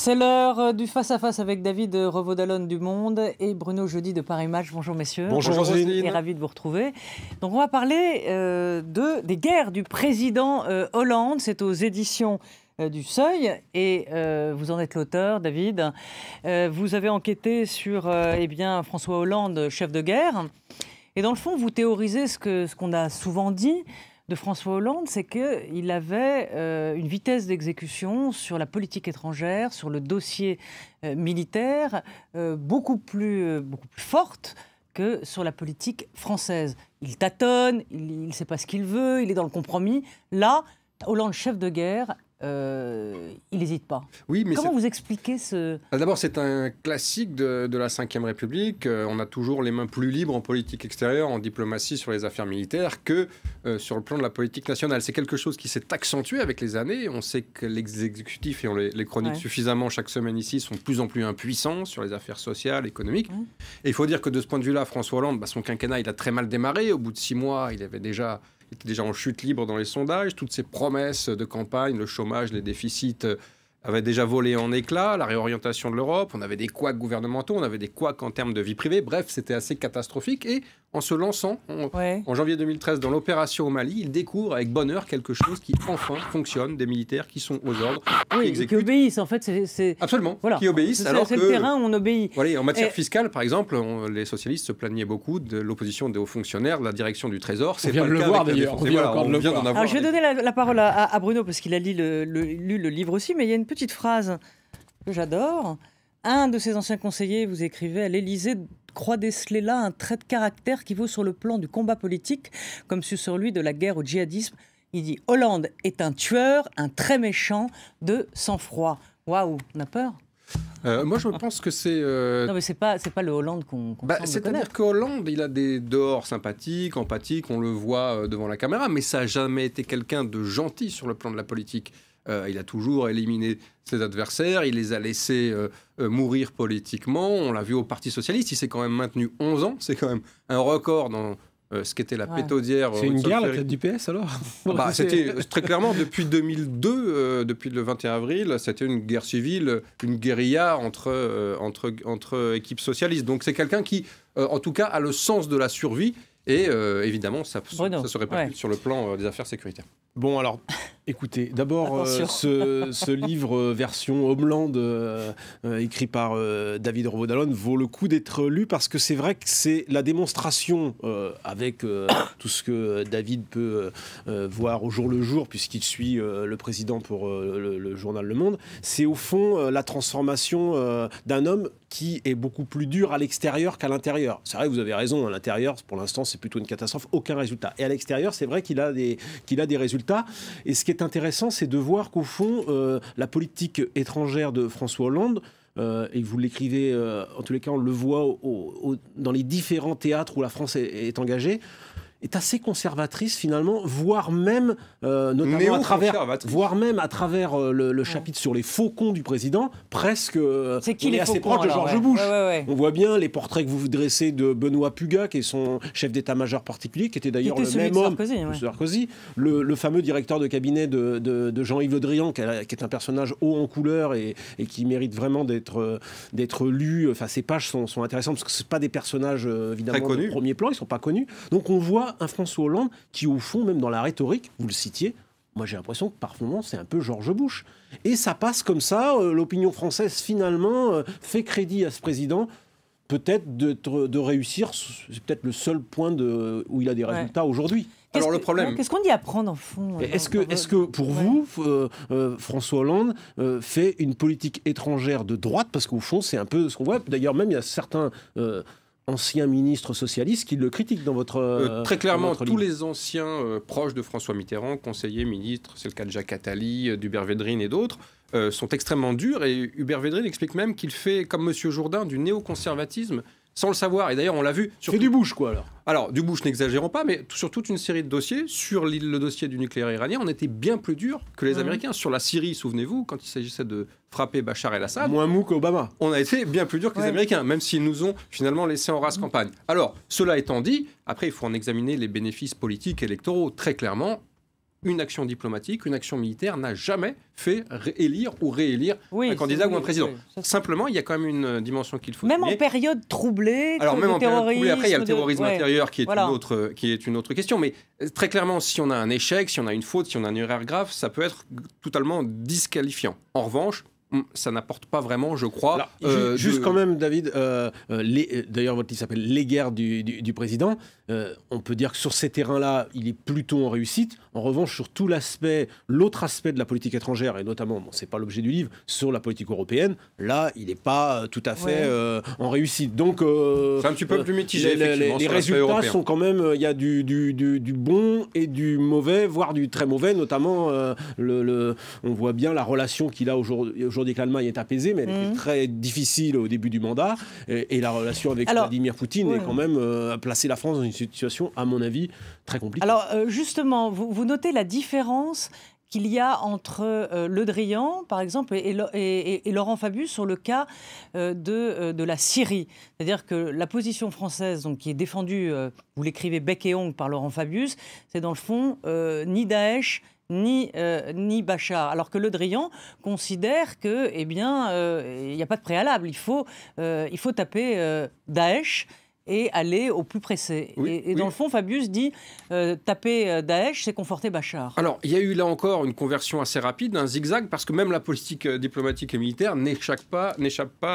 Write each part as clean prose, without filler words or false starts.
C'est l'heure du face-à-face avec David Revaud-Dallon du Monde et Bruno Jeudi de Paris Match. Bonjour messieurs. Bonjour Roselyne. Et ravi de vous retrouver. Donc on va parler des guerres du président Hollande. C'est aux éditions du Seuil et vous en êtes l'auteur, David. Vous avez enquêté sur François Hollande, chef de guerre. Et dans le fond, vous théorisez ce qu'on a souvent dit de François Hollande, c'est qu'il avait une vitesse d'exécution sur la politique étrangère, sur le dossier militaire, beaucoup plus forte que sur la politique française. Il tâtonne, il ne sait pas ce qu'il veut, il est dans le compromis. Là, Hollande, chef de guerre, il n'hésite pas. Oui, mais comment vous expliquez ce... D'abord, c'est un classique de la Ve République. On a toujours les mains plus libres en politique extérieure, en diplomatie, sur les affaires militaires que sur le plan de la politique nationale. C'est quelque chose qui s'est accentué avec les années. On sait que l'exécutif, et on les chronique suffisamment chaque semaine ici, sont de plus en plus impuissants sur les affaires sociales, économiques. Et il faut dire que de ce point de vue-là, François Hollande, son quinquennat, il a très mal démarré. Au bout de 6 mois, il était déjà en chute libre dans les sondages. Toutes ses promesses de campagne, le chômage, les déficits avaient déjà volé en éclats, la réorientation de l'Europe, on avait des couacs gouvernementaux, on avait des couacs en termes de vie privée. Bref, c'était assez catastrophique. Et en se lançant en janvier 2013 dans l'opération au Mali, il découvre avec bonheur quelque chose qui enfin fonctionne, des militaires qui sont aux ordres, qui exécutent. Qui obéissent, en fait. Absolument, voilà. Qui obéissent. C'est le terrain où on obéit. Voilà, en matière fiscale, par exemple, les socialistes se plaignaient beaucoup de l'opposition des hauts fonctionnaires, de la direction du Trésor. On vient de le voir d'ailleurs. Alors, je vais donner la parole à Bruno, parce qu'il a lu le livre aussi, mais il y a une petite phrase que j'adore. Un de ses anciens conseillers, vous écrivez, à l'Élysée, croit déceler là un trait de caractère qui vaut sur le plan du combat politique comme sur celui de la guerre au djihadisme. Il dit « Hollande est un tueur, un très méchant de sang-froid ». Waouh, on a peur. Moi, je pense que c'est... Non, mais c'est pas le Hollande qu'on c'est-à-dire qu'Hollande, il a des dehors sympathiques, empathiques, on le voit devant la caméra, mais ça n'a jamais été quelqu'un de gentil sur le plan de la politique. Il a toujours éliminé ses adversaires, il les a laissés mourir politiquement. On l'a vu au Parti Socialiste, il s'est quand même maintenu 11 ans. C'est quand même un record dans ce qu'était la pétaudière. C'est une guerre, la tête du PS, alors C'était très clairement, depuis 2002, depuis le 21 avril, c'était une guerre civile, une guérilla entre équipes socialistes. Donc c'est quelqu'un qui, en tout cas, a le sens de la survie. Et évidemment, ça se répercute sur le plan des affaires sécuritaires. Bon, alors, écoutez, d'abord, ce livre version Homeland, écrit par David Revaud-Dallon, vaut le coup d'être lu parce que c'est vrai que c'est la démonstration, avec tout ce que David peut voir au jour le jour, puisqu'il suit le président pour le journal Le Monde, c'est au fond la transformation d'un homme qui est beaucoup plus dur à l'extérieur qu'à l'intérieur. C'est vrai que vous avez raison, à l'intérieur, pour l'instant, c'est plutôt une catastrophe, aucun résultat. Et à l'extérieur, c'est vrai qu'il a des résultats. Et ce qui est intéressant, c'est de voir qu'au fond, la politique étrangère de François Hollande, et vous l'écrivez, en tous les cas, on le voit dans les différents théâtres où la France est engagée, est assez conservatrice finalement, voire même notamment à travers le chapitre sur les faucons du président, presque on est assez proche de George Bush. On voit bien les portraits que vous dressez de Benoît Puga, qui est son chef d'état-major particulier, qui était d'ailleurs le même homme que Sarkozy, le fameux directeur de cabinet de Jean-Yves Le Drian, qui est un personnage haut en couleur et qui mérite vraiment d'être lu. Enfin, ces pages sont intéressantes parce que c'est pas des personnages évidemment de premier plan, ils sont pas connus. Donc on voit un François Hollande qui, au fond, même dans la rhétorique, vous le citiez, moi j'ai l'impression que par moments c'est un peu George Bush. Et ça passe comme ça, l'opinion française finalement fait crédit à ce président, peut-être de réussir, c'est peut-être le seul point où il a des résultats aujourd'hui. Alors le problème... Qu'est-ce qu'on y apprend dans le fond Est-ce que pour vous, François Hollande fait une politique étrangère de droite? Parce qu'au fond, c'est un peu ce qu'on voit. D'ailleurs, même il y a certains... anciens ministres socialistes qui le critiquent dans votre très clairement, dans votre tous livre. les anciens proches de François Mitterrand, conseillers, ministres, c'est le cas de Jacques Attali, d'Hubert Védrine et d'autres, sont extrêmement durs. Et Hubert Védrine explique même qu'il fait, comme Monsieur Jourdain, du néoconservatisme sans le savoir. Et d'ailleurs, on l'a vu... C'est du Bush, quoi, alors. Alors, du Bush, n'exagérons pas, mais sur toute une série de dossiers, sur le dossier du nucléaire iranien, on était bien plus dur que les Américains. Sur la Syrie, souvenez-vous, quand il s'agissait de frapper Bachar el-Assad... Moins mou qu'Obama. On a été bien plus dur que les Américains, même s'ils nous ont finalement laissé en rase campagne. Alors, cela étant dit, après, il faut en examiner les bénéfices politiques et électoraux. Très clairement, une action diplomatique, une action militaire n'a jamais fait élire ou réélire un candidat ou un président. Simplement, il y a quand même une dimension qu'il faut même en période troublée. Alors même en période troublée, après il y a le terrorisme intérieur qui est une autre question. Mais très clairement, si on a un échec, si on a une faute, si on a une erreur grave, ça peut être totalement disqualifiant. En revanche, ça n'apporte pas vraiment, je crois. Alors, juste quand même, David, d'ailleurs votre livre s'appelle « Les guerres du président ». On peut dire que sur ces terrains-là, il est plutôt en réussite. En revanche, sur tout l'autre aspect de la politique étrangère, et notamment, bon, c'est pas l'objet du livre, sur la politique européenne, là, il n'est pas tout à fait en réussite. Donc, c'est un petit peu plus mitigé. Les résultats sont quand même, il y a du bon et du mauvais, voire du très mauvais, notamment, on voit bien la relation qu'il a aujourd'hui avec l'Allemagne est apaisée, mais elle était très difficile au début du mandat, et la relation avec Vladimir Poutine est quand même placé la France dans une situation, à mon avis, très compliquée. Alors, justement, vous notez la différence qu'il y a entre Le Drian, par exemple, et Laurent Fabius sur le cas de la Syrie. C'est-à-dire que la position française, donc, qui est défendue, vous l'écrivez bec et ongle par Laurent Fabius, c'est dans le fond ni Daesh, ni Bachar, alors que Le Drian considère que, il n'y a pas de préalable. Il faut taper Daesh et aller au plus pressé. Dans le fond, Fabius dit taper Daesh, c'est conforter Bachar. Alors, il y a eu là encore une conversion assez rapide, un zigzag, parce que même la politique diplomatique et militaire n'échappe pas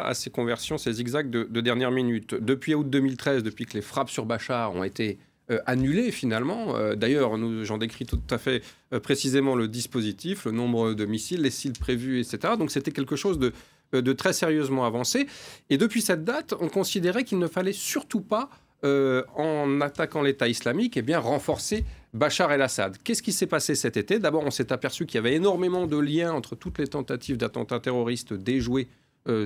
à ces conversions, ces zigzags de dernière minute. Depuis août 2013, depuis que les frappes sur Bachar ont été annulées finalement, d'ailleurs, j'en décris tout à fait précisément le dispositif, le nombre de missiles, les cibles prévus, etc. Donc c'était quelque chose de très sérieusement avancé. Et depuis cette date, on considérait qu'il ne fallait surtout pas, en attaquant l'État islamique, renforcer Bachar el-Assad. Qu'est-ce qui s'est passé cet été ? D'abord, on s'est aperçu qu'il y avait énormément de liens entre toutes les tentatives d'attentats terroristes déjoués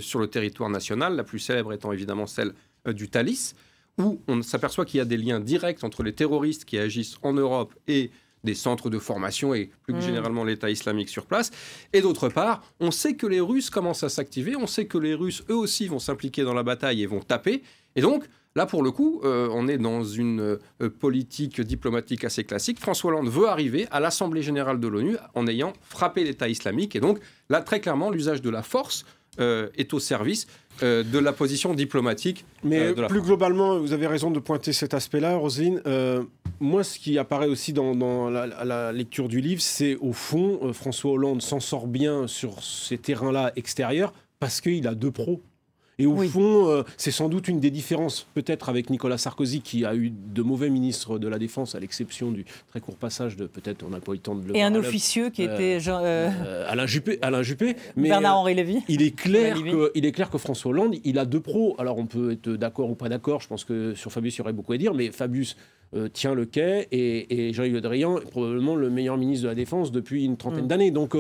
sur le territoire national, la plus célèbre étant évidemment celle du Thalys, où on s'aperçoit qu'il y a des liens directs entre les terroristes qui agissent en Europe et des centres de formation et plus généralement l'État islamique sur place. Et d'autre part, on sait que les Russes commencent à s'activer, on sait que les Russes, eux aussi, vont s'impliquer dans la bataille et vont taper. Et donc, là, pour le coup, on est dans une politique diplomatique assez classique. François Hollande veut arriver à l'Assemblée générale de l'ONU en ayant frappé l'État islamique. Et donc, là, très clairement, l'usage de la force est au service de la position diplomatique. Mais plus globalement, vous avez raison de pointer cet aspect-là, Roselyne. Moi, ce qui apparaît aussi dans la lecture du livre, c'est au fond, François Hollande s'en sort bien sur ces terrains-là extérieurs parce qu'il a deux pros. Et au fond, c'est sans doute une des différences, peut-être avec Nicolas Sarkozy, qui a eu de mauvais ministres de la Défense, à l'exception du très court passage de, peut-être, on n'a pas eu le temps de le voir. Et un officieux qui était Alain Juppé. Mais Bernard-Henri Lévy. Il est clair que François Hollande, il a deux pros. Alors, on peut être d'accord ou pas d'accord. Je pense que sur Fabius, il y aurait beaucoup à dire. Mais Fabius tient le quai et Jean-Yves Le Drian est probablement le meilleur ministre de la Défense depuis une trentaine d'années. Donc,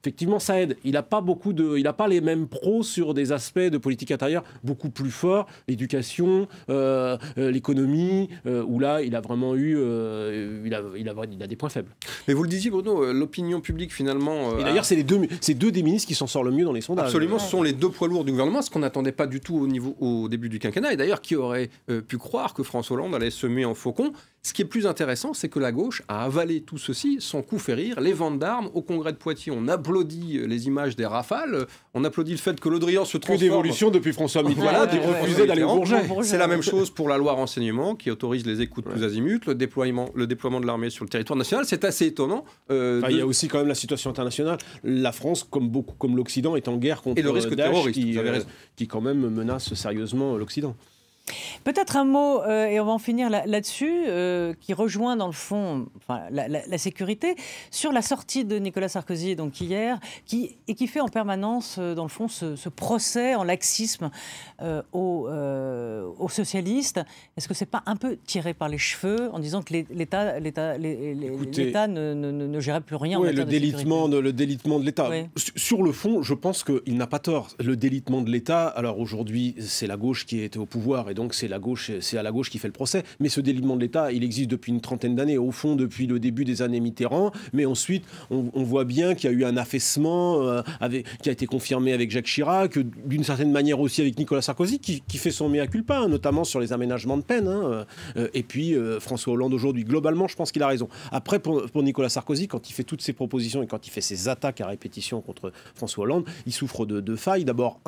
effectivement, ça aide. Il n'a pas les mêmes pros sur des aspects de politique intérieure beaucoup plus forts, l'éducation, l'économie, où là, il a vraiment eu, il a des points faibles. Mais vous le disiez, Bruno, l'opinion publique finalement. Et d'ailleurs, c'est deux des ministres qui s'en sortent le mieux dans les sondages. Absolument, ce sont les deux poids lourds du gouvernement, ce qu'on n'attendait pas du tout au début du quinquennat. Et d'ailleurs, qui aurait pu croire que François Hollande allait se mettre en faucon ? Ce qui est plus intéressant, c'est que la gauche a avalé tout ceci sans coup férir. Les ventes d'armes au Congrès de Poitiers, on applaudit les images des rafales, on applaudit le fait que Le Drian se transforme. Que d'évolution depuis François Mitterrand qui refusait d'aller au Bourget. C'est la même chose pour la loi renseignement qui autorise les écoutes plus azimuts, le déploiement de l'armée sur le territoire national. C'est assez étonnant. Il y a aussi quand même la situation internationale. La France, comme l'Occident, est en guerre contre le risque terroriste, qui quand même menace sérieusement l'Occident. Peut-être un mot, et on va en finir là-dessus, qui rejoint dans le fond la sécurité, sur la sortie de Nicolas Sarkozy donc hier, qui fait en permanence, dans le fond, ce procès en laxisme aux socialistes. Est-ce que c'est pas un peu tiré par les cheveux en disant que l'État ne gérait plus rien en matière de sécurité ? Le délitement de l'État. Oui. Sur le fond, je pense qu'il n'a pas tort. Le délitement de l'État, alors aujourd'hui, c'est la gauche qui était au pouvoir et donc c'est à la gauche qui fait le procès. Mais ce délitement de l'État, il existe depuis une trentaine d'années, au fond depuis le début des années Mitterrand. Mais ensuite, on voit bien qu'il y a eu un affaissement qui a été confirmé avec Jacques Chirac, d'une certaine manière aussi avec Nicolas Sarkozy, qui fait son mea culpa, hein, notamment sur les aménagements de peine. Et puis François Hollande aujourd'hui. Globalement, je pense qu'il a raison. Après, pour Nicolas Sarkozy, quand il fait toutes ses propositions et quand il fait ses attaques à répétition contre François Hollande, il souffre de failles. D'abord,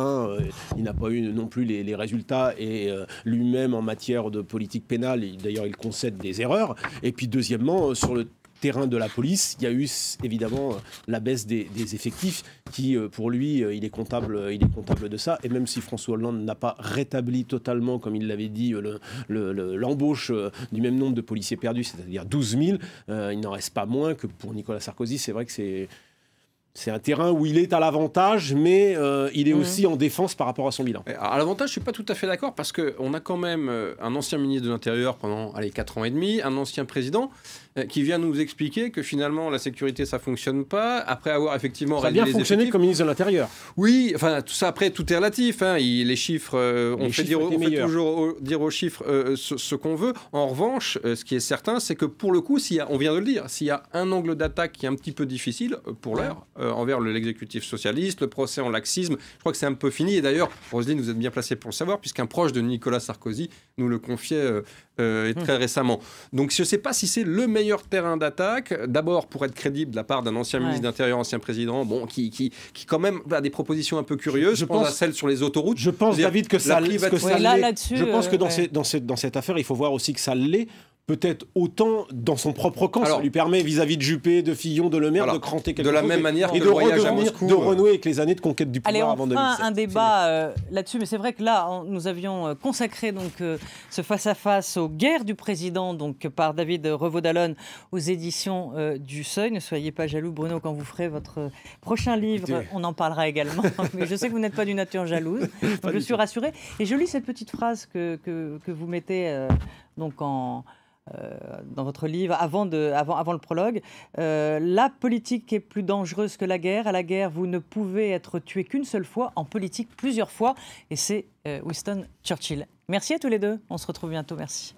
il n'a pas eu non plus les résultats et lui-même en matière de politique pénale, d'ailleurs il concède des erreurs. Et puis deuxièmement, sur le terrain de la police, il y a eu évidemment la baisse des effectifs qui, pour lui, il est comptable de ça. Et même si François Hollande n'a pas rétabli totalement, comme il l'avait dit, l'embauche du même nombre de policiers perdus, c'est-à-dire 12 000, il n'en reste pas moins que pour Nicolas Sarkozy. C'est vrai que c'est un terrain où il est à l'avantage, mais il est aussi en défense par rapport à son bilan. À l'avantage, je ne suis pas tout à fait d'accord, parce qu'on a quand même un ancien ministre de l'Intérieur pendant 4 ans et demi, un ancien président, qui vient nous expliquer que finalement la sécurité ça fonctionne pas, après avoir effectivement réduit les effectifs. Ça a bien fonctionné comme ministre de l'Intérieur. Oui, enfin tout ça après tout est relatif, hein. Les chiffres, on fait toujours dire aux chiffres ce qu'on veut. En revanche, ce qui est certain, c'est que pour le coup, on vient de le dire, s'il y a un angle d'attaque qui est un petit peu difficile pour l'heure envers l'exécutif socialiste, le procès en laxisme, je crois que c'est un peu fini. Et d'ailleurs, Roselyne, vous êtes bien placée pour le savoir, puisqu'un proche de Nicolas Sarkozy nous le confiait très récemment. Donc je ne sais pas si c'est le meilleur terrain d'attaque, d'abord pour être crédible de la part d'un ancien ministre d'Intérieur, ancien président, qui quand même a des propositions un peu curieuses. Je pense à celle sur les autoroutes. Je pense, David, que ça l'est. Je pense que dans cette affaire, il faut voir aussi que ça l'est. Peut-être autant dans son propre camp. Alors, ça lui permet vis-à-vis de Juppé, de Fillon, de Le Maire de cranter quelque chose. De la même manière que le voyage à Moscou. De renouer avec les années de conquête du pouvoir avant 2007. Allez, on fera un débat là-dessus, mais c'est vrai que là, nous avions consacré donc, ce face-à-face aux guerres du président, donc par David Revaud-Dallon aux éditions du Seuil. Ne soyez pas jaloux, Bruno, quand vous ferez votre prochain livre. On en parlera également. Mais je sais que vous n'êtes pas d'une nature jalouse, donc je suis rassurée. Et je lis cette petite phrase que vous mettez donc dans votre livre, avant le prologue. La politique est plus dangereuse que la guerre. À la guerre, vous ne pouvez être tué qu'une seule fois. En politique, plusieurs fois. Et c'est Winston Churchill. Merci à tous les deux. On se retrouve bientôt. Merci.